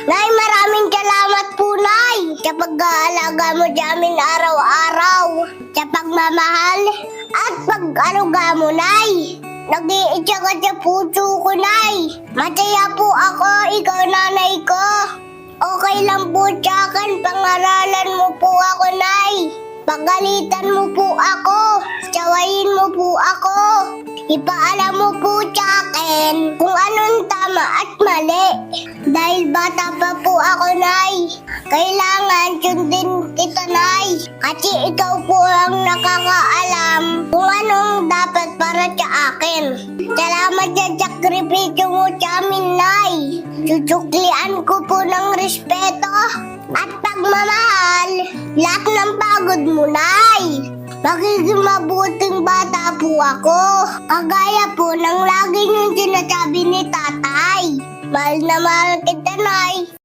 Nay, maraming salamat po, Nay, sa pag-aalaga mo sa amin araw-araw, sa pagmamahal at pag-aruga mo, Nay. Nag-iitsa ka sa puso ko, Nay. Masaya po ako, ikaw nanay ko. Okay lang po sa akin, pangaralan mo po ako, Nay. Pagalitan mo po ako, sawayin mo po ako. Ipaalam mo po sa akin kung anong tama at mali. Dahil bata pa po ako, Nay. Kailangan sundin kita, Nay. Kasi ikaw po ang nakakaalam kung anong dapat para sa akin. Salamat sa sakripisyo mo sa amin, Nay. Susuklian ko po ng respeto at pagmamahal lahat ng pagod mo, Nay. Magiging mabuting bata po ako. Kagaya po ng lagi niyong sinasabi ni tatay. Mahal na mahal kita, Nay.